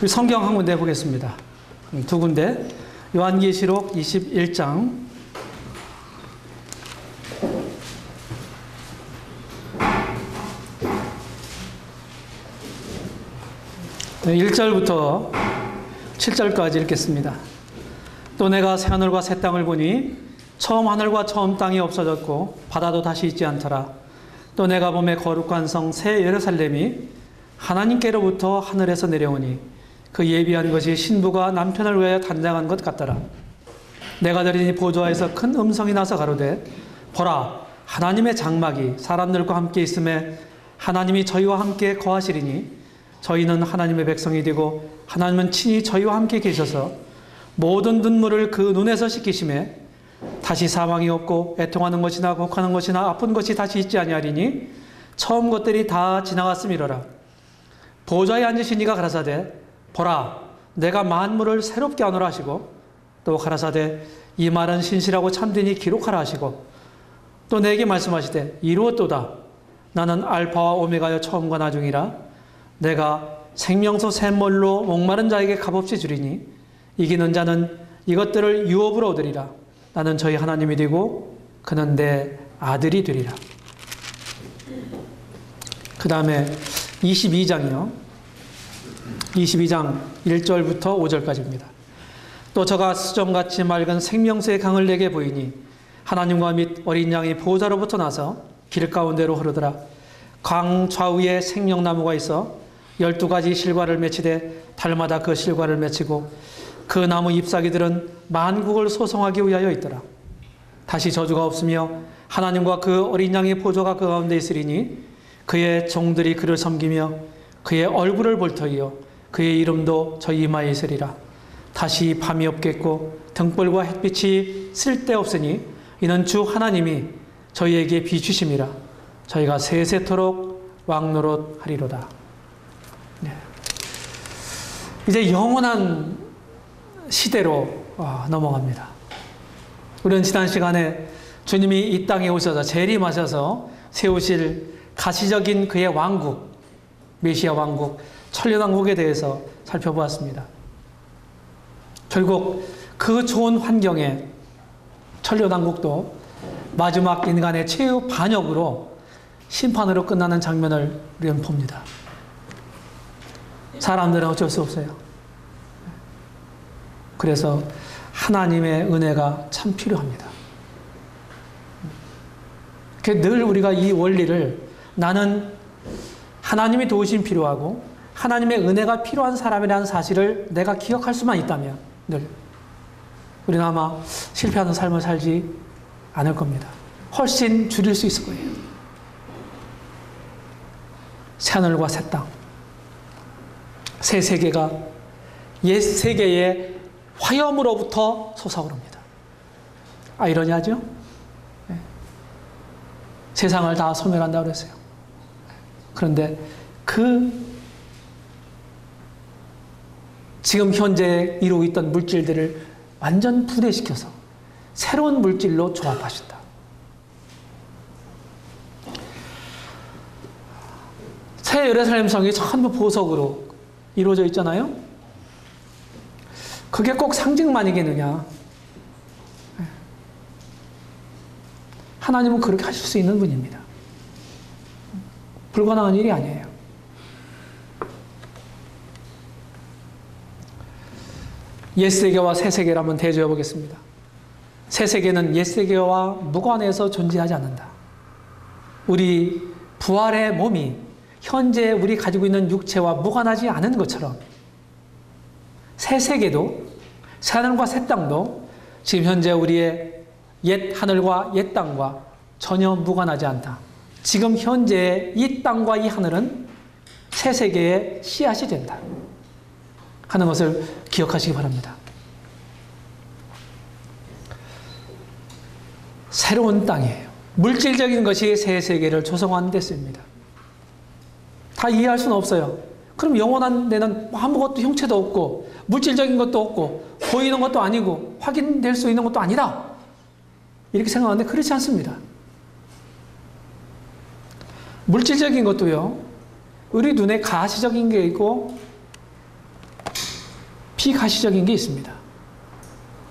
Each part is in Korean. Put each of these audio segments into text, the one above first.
우리 성경 한 군데 보겠습니다. 두 군데. 요한계시록 21장 1절부터 7절까지 읽겠습니다. 또 내가 새하늘과 새 땅을 보니 처음 하늘과 처음 땅이 없어졌고 바다도 다시 있지 않더라. 또 내가 보매 거룩한 성 새 예루살렘이 하나님께로부터 하늘에서 내려오니 그 예비한 것이 신부가 남편을 위하여 단장한 것 같더라. 내가 들으니 보좌에서 큰 음성이 나서 가로되 보라 하나님의 장막이 사람들과 함께 있음에 하나님이 저희와 함께 거하시리니 저희는 하나님의 백성이 되고 하나님은 친히 저희와 함께 계셔서 모든 눈물을 그 눈에서 씻기심에 다시 사망이 없고 애통하는 것이나 곡하는 것이나 아픈 것이 다시 있지 아니하리니 처음 것들이 다 지나갔음이로라. 보좌에 앉으신 이가 가라사대 보라 내가 만물을 새롭게 하노라 하시고 또 가라사대 이 말은 신실하고 참되니 기록하라 하시고 또 내게 말씀하시되 이루었도다. 나는 알파와 오메가여 처음과 나중이라. 내가 생명수 샘물로 목마른 자에게 값없이 주리니 이기는 자는 이것들을 유업으로 얻으리라. 나는 저희 하나님이 되고 그는 내 아들이 되리라. 그 다음에 22장이요. 22장 1절부터 5절까지입니다. 또 저가 수정같이 맑은 생명수의 강을 내게 보이니 하나님과 및 어린 양이 보호자로부터 나서 길 가운데로 흐르더라. 강 좌우에 생명나무가 있어 12가지 실과를 맺히되 달마다 그 실과를 맺히고 그 나무 잎사귀들은 만국을 소송하기 위하여 있더라. 다시 저주가 없으며 하나님과 그 어린 양의 보좌가 그 가운데 있으리니 그의 종들이 그를 섬기며 그의 얼굴을 볼 터이요 그의 이름도 저희 이마에 있으리라. 다시 밤이 없겠고 등불과 햇빛이 쓸데없으니 이는 주 하나님이 저희에게 비추심이라. 저희가 세세토록 왕노릇 하리로다. 네. 이제 영원한 시대로 넘어갑니다. 우리는 지난 시간에 주님이 이 땅에 오셔서 재림하셔서 세우실 가시적인 그의 왕국, 메시아 왕국, 천년왕국에 대해서 살펴보았습니다. 결국 그 좋은 환경에 천년왕국도 마지막 인간의 최후 반역으로 심판으로 끝나는 장면을 우리는 봅니다. 사람들은 어쩔 수 없어요. 그래서 하나님의 은혜가 참 필요합니다. 늘 우리가 이 원리를 나는 하나님의 도우심이 필요하고 하나님의 은혜가 필요한 사람이라는 사실을 내가 기억할 수만 있다면 늘 우리는 아마 실패하는 삶을 살지 않을 겁니다. 훨씬 줄일 수 있을 거예요. 새하늘과 새 땅, 새 세계가 옛 세계의 화염으로부터 솟아오릅니다. 아이러니하죠? 네. 세상을 다 소멸한다고 그랬어요. 그런데 지금 현재 이루고 있던 물질들을 완전 분해시켜서 새로운 물질로 조합하신다. 새 예루살렘 성이 전부 보석으로 이루어져 있잖아요. 그게 꼭 상징만이겠느냐. 하나님은 그렇게 하실 수 있는 분입니다. 불가능한 일이 아니에요. 옛세계와 새세계를 한번 대조해 보겠습니다. 새세계는 옛세계와 무관해서 존재하지 않는다. 우리 부활의 몸이 현재 우리 가지고 있는 육체와 무관하지 않은 것처럼 새세계도 새하늘과 새 땅도 지금 현재 우리의 옛 하늘과 옛 땅과 전혀 무관하지 않다. 지금 현재 이 땅과 이 하늘은 새 세계의 씨앗이 된다 하는 것을 기억하시기 바랍니다. 새로운 땅이에요. 물질적인 것이 새 세계를 조성하는 데 쓰입니다. 다 이해할 수는 없어요. 그럼 영원한 데는 아무것도 형체도 없고 물질적인 것도 없고 보이는 것도 아니고 확인될 수 있는 것도 아니다. 이렇게 생각하는데 그렇지 않습니다. 물질적인 것도요. 우리 눈에 가시적인 게 있고 비가시적인 게 있습니다.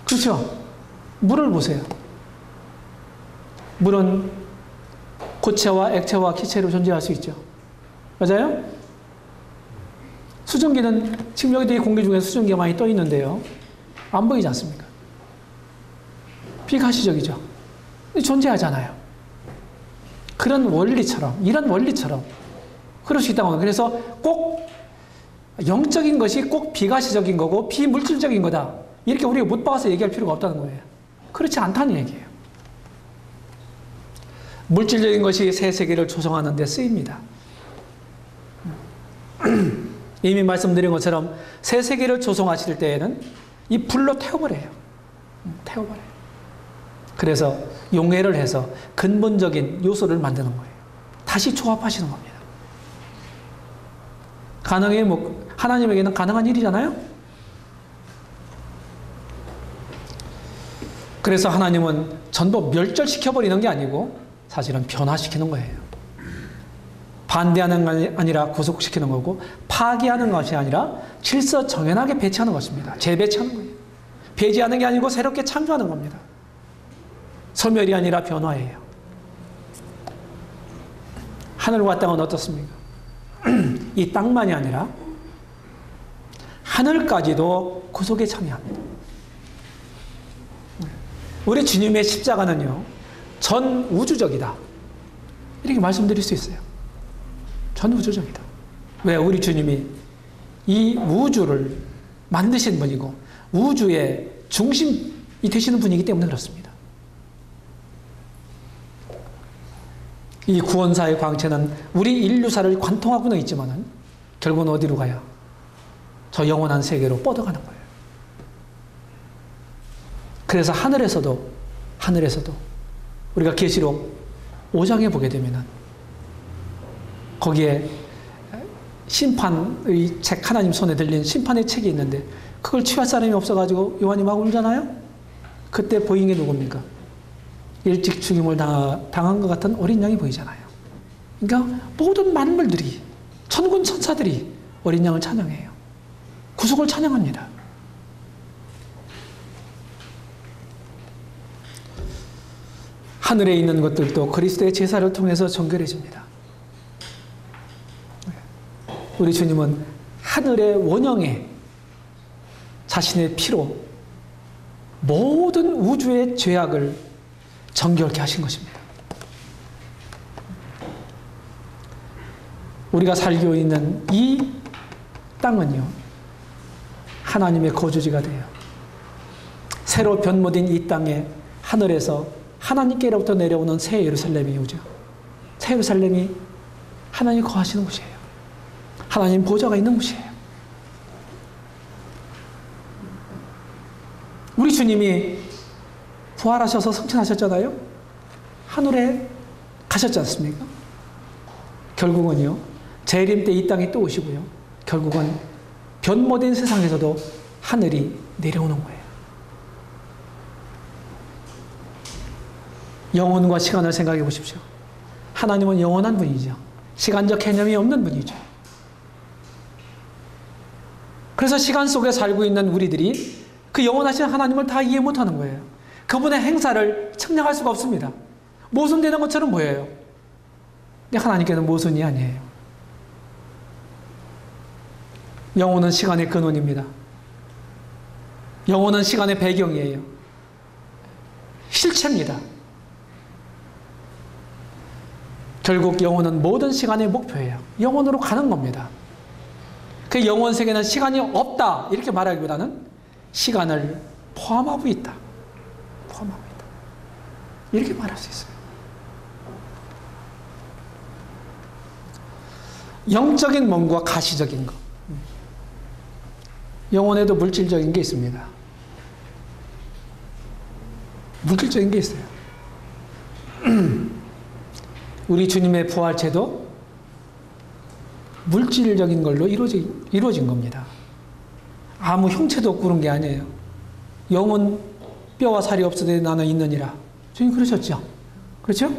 그렇죠? 물을 보세요. 물은 고체와 액체와 기체로 존재할 수 있죠. 맞아요? 수증기는 지금 여기도 이 공기 중에 수증기가 많이 떠 있는데요. 안 보이지 않습니까? 비가시적이죠. 존재하잖아요. 그런 원리처럼, 이런 원리처럼 그럴 수 있다고. 그래서 꼭 영적인 것이 꼭 비가시적인 거고 비물질적인 거다. 이렇게 우리가 못 박아서 얘기할 필요가 없다는 거예요. 그렇지 않다는 얘기예요. 물질적인 것이 새 세계를 조성하는 데 쓰입니다. 이미 말씀드린 것처럼 새 세계를 조성하실 때에는 이 불로 태워버려요. 태워버려요. 그래서 용해를 해서 근본적인 요소를 만드는 거예요. 다시 조합하시는 겁니다. 가능해, 하나님에게는 가능한 일이잖아요? 그래서 하나님은 전부 멸절시켜버리는 게 아니고 사실은 변화시키는 거예요. 반대하는 것이 아니라 구속시키는 거고 파괴하는 것이 아니라 질서 정연하게 배치하는 것입니다. 재배치하는 거예요. 배제하는 게 아니고 새롭게 창조하는 겁니다. 소멸이 아니라 변화예요. 하늘과 땅은 어떻습니까? 이 땅만이 아니라 하늘까지도 구속에 참여합니다. 우리 주님의 십자가는요, 전 우주적이다. 이렇게 말씀드릴 수 있어요. 전 우주적이다. 왜? 우리 주님이 이 우주를 만드신 분이고 우주의 중심이 되시는 분이기 때문에 그렇습니다. 이 구원사의 광채는 우리 인류사를 관통하고는 있지만은 결국은 어디로 가요? 저 영원한 세계로 뻗어가는 거예요. 그래서 하늘에서도 우리가 계시록 5장에 보게 되면은 거기에 심판의 책, 하나님 손에 들린 심판의 책이 있는데 그걸 취할 사람이 없어가지고 요한이 막 울잖아요. 그때 보인 게 누굽니까? 일찍 죽임을 당한 것 같은 어린 양이 보이잖아요. 그러니까 모든 만물들이, 천군 천사들이 어린 양을 찬양해요. 구속을 찬양합니다. 하늘에 있는 것들도 그리스도의 제사를 통해서 정결해집니다. 우리 주님은 하늘의 원형에 자신의 피로 모든 우주의 죄악을 정결케 하신 것입니다. 우리가 살고 있는 이 땅은요, 하나님의 거주지가 돼요. 새로 변모된 이 땅에 하늘에서 하나님께로부터 내려오는 새 예루살렘이 오죠. 새 예루살렘이 하나님이 거하시는 곳이에요. 하나님 보좌가 있는 곳이에요. 우리 주님이 부활하셔서 승천하셨잖아요. 하늘에 가셨지 않습니까? 결국은요, 재림 때 이 땅에 또 오시고요. 결국은 변모된 세상에서도 하늘이 내려오는 거예요. 영혼과 시간을 생각해 보십시오. 하나님은 영원한 분이죠. 시간적 개념이 없는 분이죠. 그래서 시간 속에 살고 있는 우리들이 그 영원하신 하나님을 다 이해 못하는 거예요. 그분의 행사를 측량할 수가 없습니다. 모순되는 것처럼 보여요. 근데 하나님께는 모순이 아니에요. 영혼은 시간의 근원입니다. 영혼은 시간의 배경이에요. 실체입니다. 결국 영혼은 모든 시간의 목표예요. 영혼으로 가는 겁니다. 그 영혼 세계는 시간이 없다 이렇게 말하기보다는 시간을 포함하고 있다. 포함하고 있다. 이렇게 말할 수 있어요. 영적인 몸과 가시적인 것. 영혼에도 물질적인 게 있습니다. 물질적인 게 있어요. 우리 주님의 부활체도 물질적인 걸로 이루어진 겁니다. 아무 형체도 없고 그런 게 아니에요. 영은 뼈와 살이 없어도 나는 있느니라. 주님 그러셨죠? 그렇죠?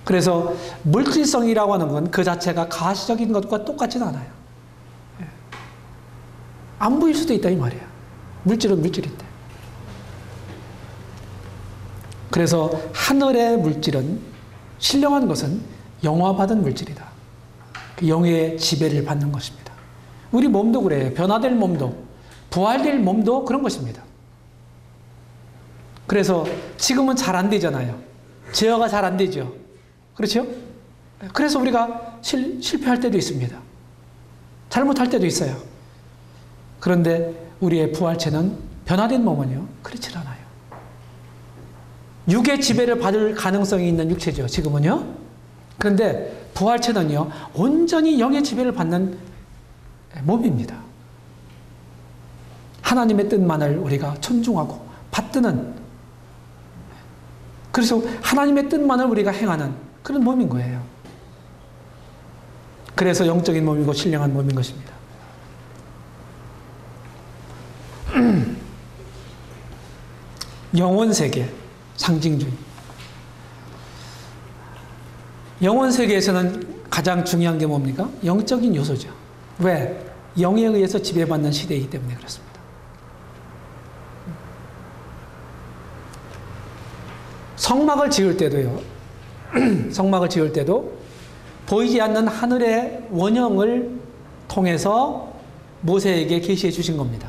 그래서 물질성이라고 하는 건 그 자체가 가시적인 것과 똑같지는 않아요. 안 보일 수도 있다 이 말이야. 물질은 물질인데. 그래서 하늘의 물질은, 신령한 것은 영화받은 물질이다. 그 영의 지배를 받는 것입니다. 우리 몸도 그래요. 변화될 몸도, 부활될 몸도 그런 것입니다. 그래서 지금은 잘 안 되잖아요. 제어가 잘 안 되죠. 그렇죠? 그래서 우리가 실패할 때도 있습니다. 잘못할 때도 있어요. 그런데 우리의 부활체는, 변화된 몸은요, 그렇지 않아요. 육의 지배를 받을 가능성이 있는 육체죠, 지금은요. 그런데 부활체는요, 온전히 영의 지배를 받는 몸입니다. 하나님의 뜻만을 우리가 존중하고 받드는, 그래서 하나님의 뜻만을 우리가 행하는 그런 몸인 거예요. 그래서 영적인 몸이고 신령한 몸인 것입니다. 영혼세계, 상징주의. 영혼세계에서는 가장 중요한 게 뭡니까? 영적인 요소죠. 왜? 영에 의해서 지배받는 시대이기 때문에 그렇습니다. 성막을 지을 때도요, 성막을 지을 때도 보이지 않는 하늘의 원형을 통해서 모세에게 계시해 주신 겁니다.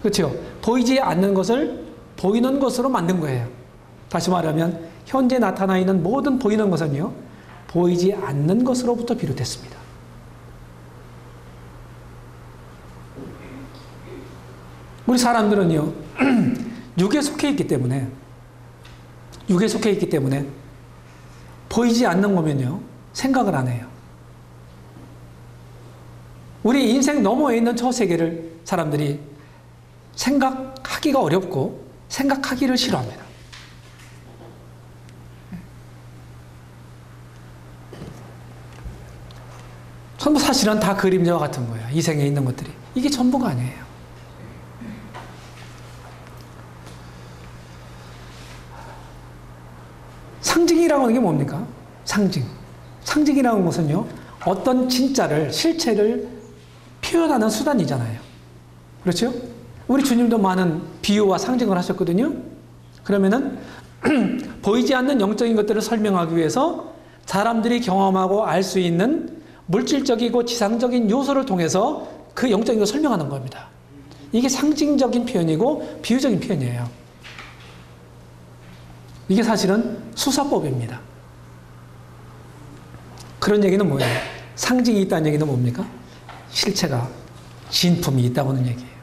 그렇죠? 보이지 않는 것을 보이는 것으로 만든 거예요. 다시 말하면 현재 나타나 있는 모든 보이는 것은요, 보이지 않는 것으로부터 비롯됐습니다. 우리 사람들은요, 육에 속해 있기 때문에, 보이지 않는 거면요, 생각을 안 해요. 우리 인생 너머에 있는 저 세계를 사람들이 생각하기가 어렵고 생각하기를 싫어합니다. 전부 사실은 다 그림자와 같은 거예요. 이 생에 있는 것들이. 이게 전부가 아니에요. 상징이라고 하는 게 뭡니까? 상징. 상징이라는 것은요, 어떤 진짜를, 실체를 표현하는 수단이잖아요. 그렇죠? 우리 주님도 많은 비유와 상징을 하셨거든요. 그러면은 보이지 않는 영적인 것들을 설명하기 위해서 사람들이 경험하고 알 수 있는 물질적이고 지상적인 요소를 통해서 그 영적인 것을 설명하는 겁니다. 이게 상징적인 표현이고 비유적인 표현이에요. 이게 사실은 수사법입니다. 그런 얘기는 뭐예요? 상징이 있다는 얘기는 뭡니까? 실체가, 진품이 있다고는 얘기예요.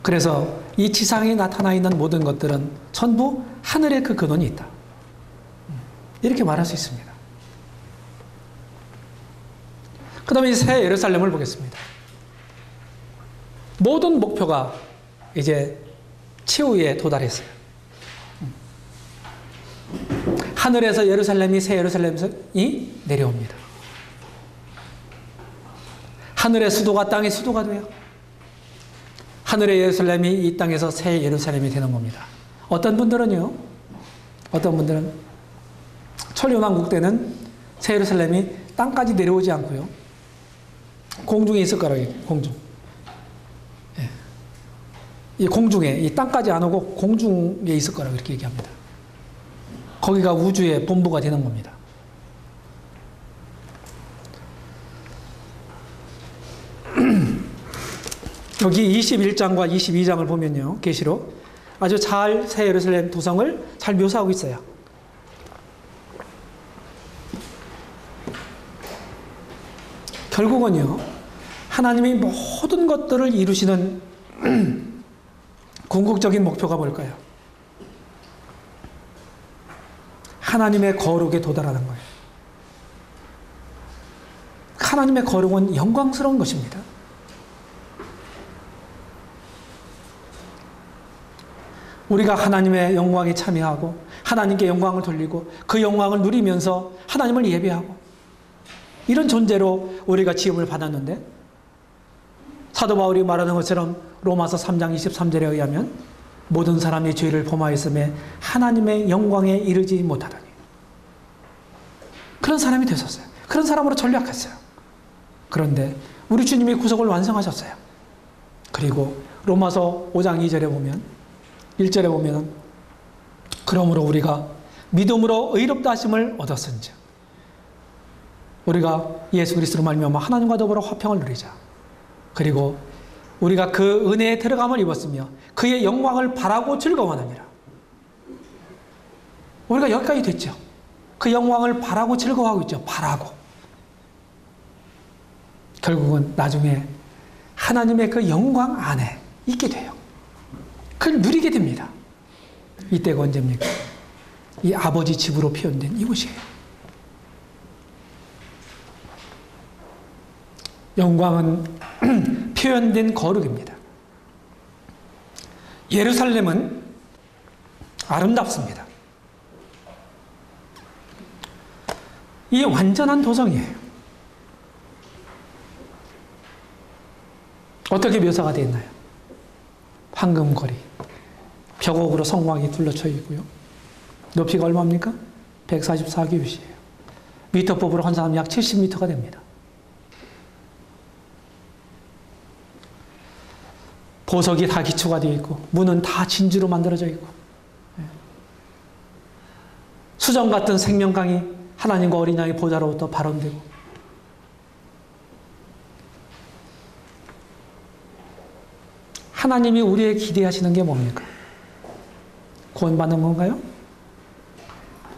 그래서 이 지상에 나타나 있는 모든 것들은 전부 하늘의 그 근원이 있다. 이렇게 말할 수 있습니다. 그 다음에 새 예루살렘을 보겠습니다. 모든 목표가 이제 최후에 도달했어요. 하늘에서 예루살렘이, 새 예루살렘이 내려옵니다. 하늘의 수도가 땅의 수도가 돼요. 하늘의 예루살렘이 이 땅에서 새 예루살렘이 되는 겁니다. 어떤 분들은 천년왕국 때는 새 예루살렘이 땅까지 내려오지 않고요, 공중에 있을 거라고 얘기해요. 공중. 예. 이 공중에, 이 땅까지 안 오고 공중에 있을 거라고 이렇게 얘기합니다. 거기가 우주의 본부가 되는 겁니다. 여기 21장과 22장을 보면요, 계시록 아주 잘 새 예루살렘 도성을 잘 묘사하고 있어요. 결국은요, 하나님이 모든 것들을 이루시는 궁극적인 목표가 뭘까요? 하나님의 거룩에 도달하는 거예요. 하나님의 거룩은 영광스러운 것입니다. 우리가 하나님의 영광에 참여하고 하나님께 영광을 돌리고 그 영광을 누리면서 하나님을 예배하고 이런 존재로 우리가 지음을 받았는데, 사도 바울이 말하는 것처럼 로마서 3장 23절에 의하면 모든 사람이 죄를 범하였음에 하나님의 영광에 이르지 못하더니, 그런 사람이 되셨어요. 그런 사람으로 전락했어요. 그런데 우리 주님이 구속을 완성하셨어요. 그리고 로마서 5장 2절에 보면 1절에 보면 그러므로 우리가 믿음으로 의롭다 하심을 얻었은즉 우리가 예수 그리스도로 말미암아 하나님과 더불어 화평을 누리자. 그리고 우리가 그 은혜에 들어감을 입었으며 그의 영광을 바라고 즐거워하느니라. 우리가 여기까지 됐죠. 그 영광을 바라고 즐거워하고 있죠. 바라고. 결국은 나중에 하나님의 그 영광 안에 있게 돼요. 그걸 누리게 됩니다. 이때가 언제입니까? 이 아버지 집으로 표현된 이곳이에요. 영광은 표현된 거룩입니다. 예루살렘은 아름답습니다. 이게 완전한 도성이에요. 어떻게 묘사가 되어 있나요? 황금거리, 벽옥으로 성곽이 둘러쳐 있고요. 높이가 얼마입니까? 144규빗이에요. 미터법으로 환산하면 약 70m가 됩니다. 보석이 다 기초가 되어 있고 문은 다 진주로 만들어져 있고 수정 같은 생명강이 하나님과 어린 양의 보좌로부터 발원되고 하나님이 우리에게 기대하시는 게 뭡니까? 구원받는 건가요?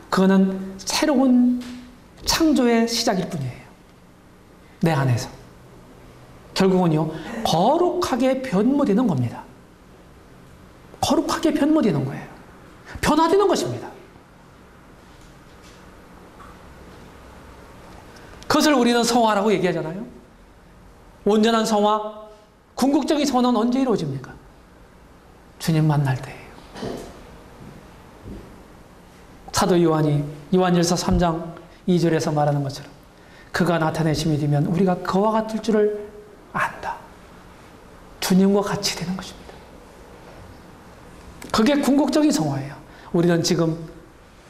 그거는 새로운 창조의 시작일 뿐이에요. 내 안에서. 결국은요, 거룩하게 변모되는 겁니다. 거룩하게 변모되는 거예요. 변화되는 것입니다. 그것을 우리는 성화라고 얘기하잖아요. 온전한 성화, 궁극적인 성화는 언제 이루어집니까? 주님 만날 때예요. 사도 요한이 요한일서 3장 2절에서 말하는 것처럼 그가 나타내심이 되면 우리가 그와 같을 줄을 안다. 주님과 같이 되는 것입니다. 그게 궁극적인 성화예요. 우리는 지금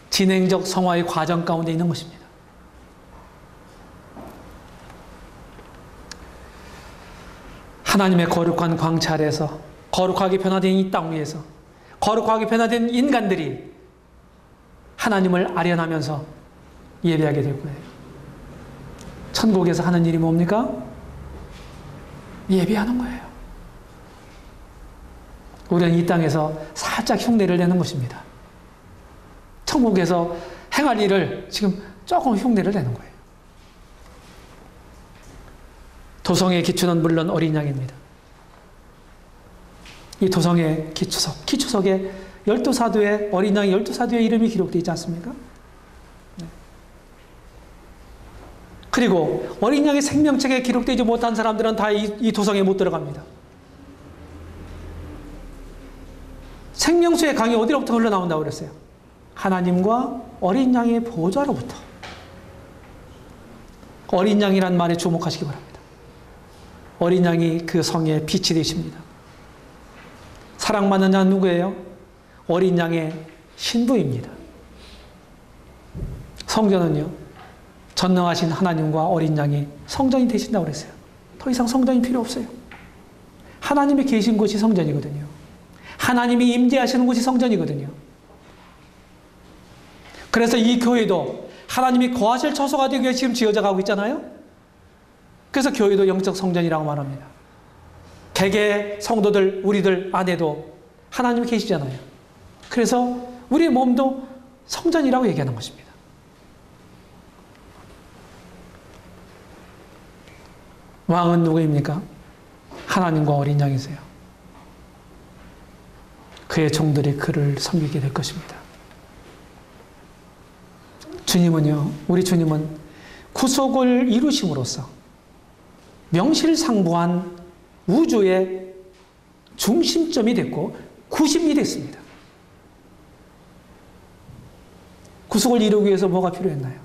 진행적 성화의 과정 가운데 있는 것입니다. 하나님의 거룩한 광채 아래에서 거룩하게 변화된 이 땅 위에서 거룩하게 변화된 인간들이 하나님을 아련하면서 예배하게 될 거예요. 천국에서 하는 일이 뭡니까? 예배하는 거예요. 우리는 이 땅에서 살짝 흉내를 내는 것입니다. 천국에서 행할 일을 지금 조금 흉내를 내는 거예요. 도성의 기초는 물론 어린 양입니다. 이 도성의 기초석에 12사도의 어린 양의 12사도의 이름이 기록되어 있지 않습니까? 그리고 어린 양의 생명책에 기록되지 못한 사람들은 다 이 도성에 못 들어갑니다. 생명수의 강이 어디로부터 흘러나온다고 그랬어요? 하나님과 어린 양의 보좌로부터. 어린 양이란 말에 주목하시기 바랍니다. 어린 양이 그 성의 빛이 되십니다. 사랑받는 자는 누구예요? 어린 양의 신부입니다. 성전은요, 전능하신 하나님과 어린 양이 성전이 되신다고 그랬어요. 더 이상 성전이 필요 없어요. 하나님이 계신 곳이 성전이거든요. 하나님이 임재하시는 곳이 성전이거든요. 그래서 이 교회도 하나님이 거하실 처소가 되기 위해 지금 지어져 가고 있잖아요. 그래서 교회도 영적 성전이라고 말합니다. 개개 성도들, 우리들 안에도 하나님이 계시잖아요. 그래서 우리의 몸도 성전이라고 얘기하는 것입니다. 왕은 누구입니까? 하나님과 어린 양이세요. 그의 종들이 그를 섬기게 될 것입니다. 주님은요, 우리 주님은 구속을 이루심으로써 명실상부한 우주의 중심점이 됐고 구심이 됐습니다. 구속을 이루기 위해서 뭐가 필요했나요?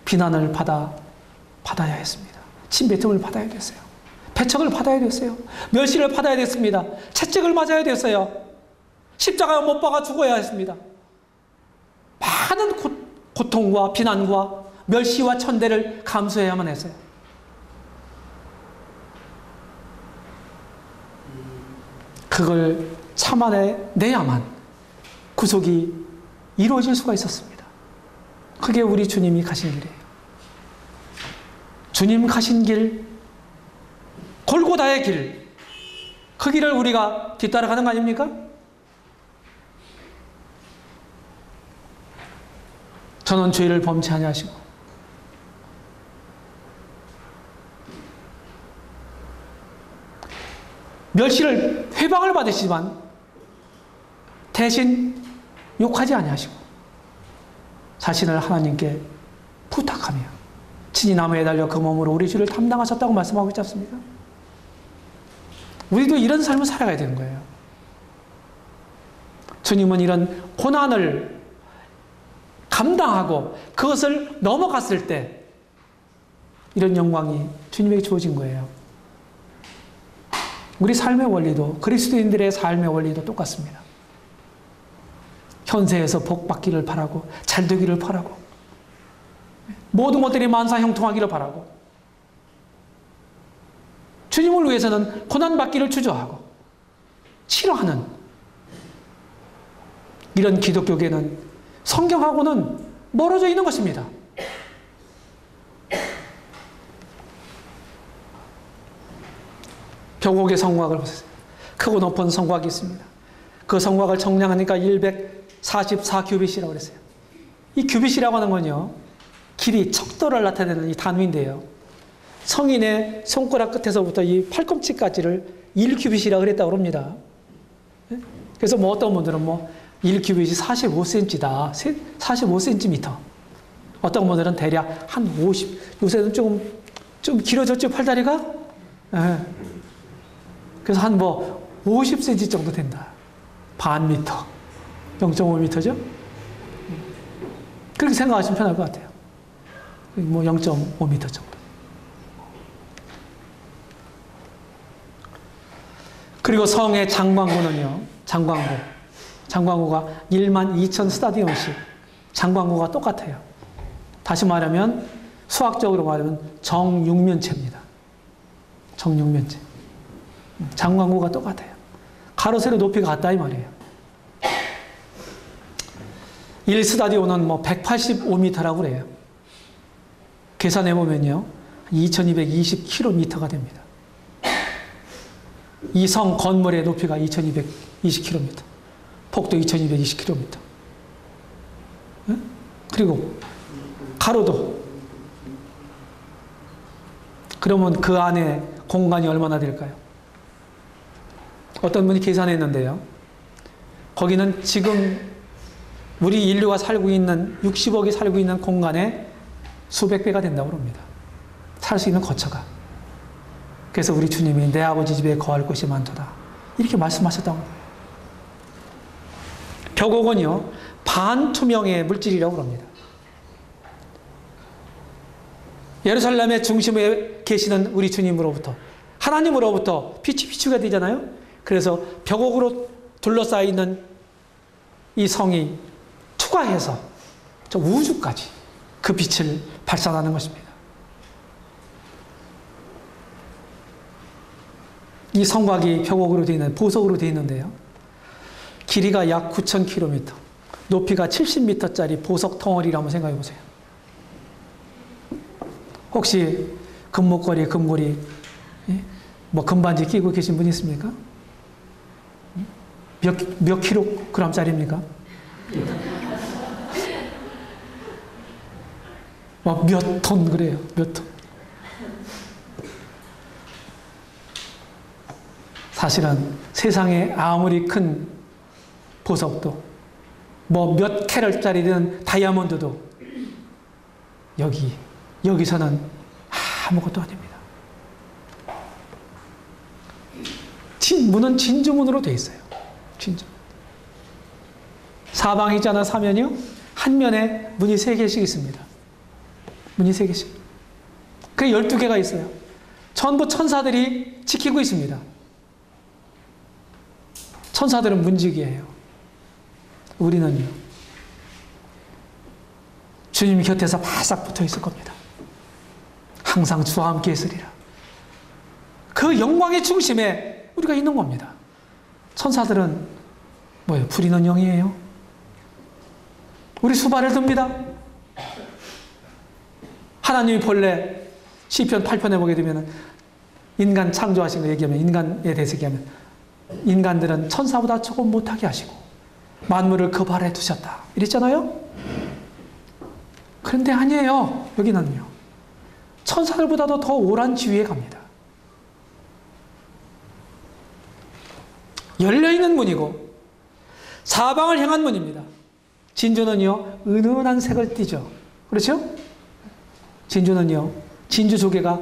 비난을 받아야 했습니다. 침뱉음을 받아야 됐어요. 배척을 받아야 됐어요. 멸시를 받아야 됐습니다. 채찍을 맞아야 됐어요. 십자가에 못 박아 죽어야 했습니다. 많은 고통과 비난과 멸시와 천대를 감수해야만 했어요. 그걸 참아내야만 구속이 이루어질 수가 있었습니다. 그게 우리 주님이 가신 길이에요. 주님 가신 길, 골고다의 길, 그 길을 우리가 뒤따라가는 거 아닙니까? 저는 죄를 범치 아니하시고 멸시를 회방을 받으시지만 대신 욕하지 아니하시고 자신을 하나님께 부탁하며 친히 나무에 달려 그 몸으로 우리 죄를 담당하셨다고 말씀하고 있지 않습니까? 우리도 이런 삶을 살아가야 되는 거예요. 주님은 이런 고난을 감당하고 그것을 넘어갔을 때 이런 영광이 주님에게 주어진 거예요. 우리 삶의 원리도, 그리스도인들의 삶의 원리도 똑같습니다. 현세에서 복 받기를 바라고, 잘 되기를 바라고, 모든 것들이 만사형통하기를 바라고, 주님을 위해서는 고난받기를 주저하고 싫어하는 이런 기독교계는 성경하고는 멀어져 있는 것입니다. 벽옥의 성곽을 보세요. 크고 높은 성곽이 있습니다. 그 성곽을 정량하니까 144규빗이라고 그랬어요. 이 규빗이라고 하는 건요, 길이, 척도를 나타내는 이 단위인데요. 성인의 손가락 끝에서부터 이 팔꿈치까지를 1규빗이라고 그랬다고 합니다. 그래서 뭐 어떤 분들은 뭐 1규빗이 45cm다, 45cm. 어떤 분들은 대략 한 50, 요새는 좀 길어졌죠, 팔다리가? 네. 그래서 한 뭐 50cm 정도 된다. 반 미터, 0.5m죠? 그렇게 생각하시면 편할 것 같아요. 뭐 0.5m 정도. 그리고 성의 장광구는요, 장광구가 12,000 스타디온씩 장광구가 똑같아요. 다시 말하면, 수학적으로 말하면 정육면체입니다. 정육면체. 장광구가 똑같아요. 가로, 세로 높이가 같다 이 말이에요. 1스타디온은 뭐 185m라고 그래요. 계산해보면요, 2220km가 됩니다. 이 성 건물의 높이가 2220km, 폭도 2220km. 그리고 가로도. 그러면 그 안에 공간이 얼마나 될까요? 어떤 분이 계산했는데요. 거기는 지금 우리 인류가 살고 있는 60억이 살고 있는 공간의 수백 배가 된다고 합니다. 살 수 있는 거처가. 그래서 우리 주님이 내 아버지 집에 거할 곳이 많도다, 이렇게 말씀하셨다고 합니다. 벽옥은요, 반투명의 물질이라고 합니다. 예루살렘의 중심에 계시는 우리 주님으로부터, 하나님으로부터 빛이 비추게 되잖아요. 그래서 벽옥으로 둘러싸여 있는 이 성이 투과해서 저 우주까지 그 빛을 발산하는 것입니다. 이 성곽이 벽옥으로 되어 있는, 보석으로 되어 있는데요, 길이가 약 9,000km, 높이가 70m짜리 보석 덩어리를 한번 생각해 보세요. 혹시 금목걸이, 금고리, 뭐 금반지 끼고 계신 분 있습니까? 몇 킬로그램짜리입니까? 몇 톤 그래요, 몇 톤. 사실은 세상에 아무리 큰 보석도, 뭐 몇 캐럿짜리든 다이아몬드도 여기서는 아무것도 아닙니다. 문은 진주문으로 되어 있어요. 진주. 사방이 있잖아, 사면이요. 한 면에 문이 3개씩 있습니다. 문이 3개씩. 그게 12개가 있어요. 전부 천사들이 지키고 있습니다. 천사들은 문지기예요. 우리는요, 주님 곁에서 바싹 붙어 있을 겁니다. 항상 주와 함께 있으리라. 그 영광의 중심에 우리가 있는 겁니다. 천사들은 뭐예요? 부리는 영이에요. 우리 수발을 듭니다. 하나님이 본래 시편 8편에 보게 되면 인간 창조하신 거 얘기하면, 인간에 대해서 얘기하면 인간들은 천사보다 조금 못하게 하시고 만물을 그 발에 두셨다 이랬잖아요. 그런데 아니에요. 여기는요, 천사들보다도 더 오란 지위에 갑니다. 열려있는 문이고 사방을 향한 문입니다. 진주는요, 은은한 색을 띠죠. 그렇죠? 진주는요, 진주 조개가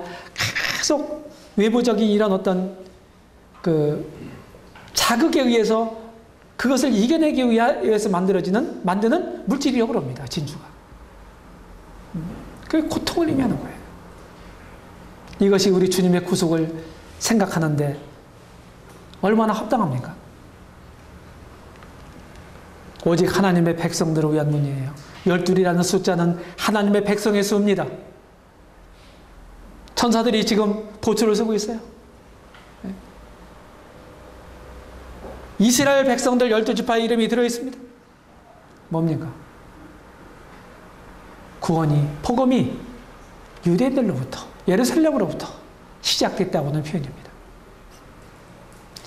계속 외부적인 이런 어떤 그 자극에 의해서 그것을 이겨내기 위해서 만드는 물질이라고 그럽니다. 진주가. 그게 고통을 의미하는 거예요. 이것이 우리 주님의 구속을 생각하는데 얼마나 합당합니까? 오직 하나님의 백성들을 위한 문이에요. 12이라는 숫자는 하나님의 백성의 수입니다. 천사들이 지금 보초를 서고 있어요. 이스라엘 백성들 12지파의 이름이 들어있습니다. 뭡니까? 구원이, 복음이 유대인들로부터, 예루살렘으로부터 시작됐다고는 표현입니다.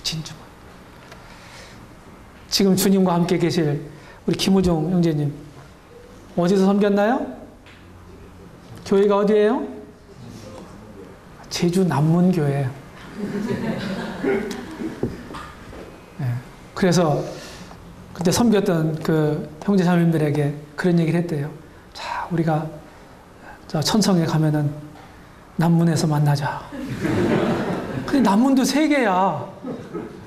진주. 지금 주님과 함께 계실 우리 김우종 형제님, 어디서 섬겼나요? 교회가 어디예요? 제주 남문교회. 네. 그래서 그때 섬겼던 그 형제 자매님들에게 그런 얘기를 했대요. 자, 우리가 저 천성에 가면은 남문에서 만나자. 근데 남문도 3개야.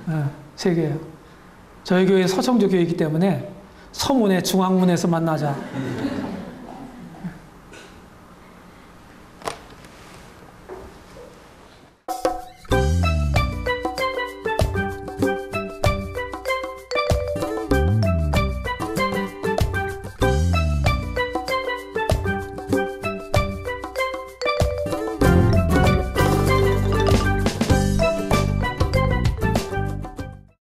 네, 3개예요. 저희 교회 서청조 교회이기 때문에 서문에 중앙문에서 만나자.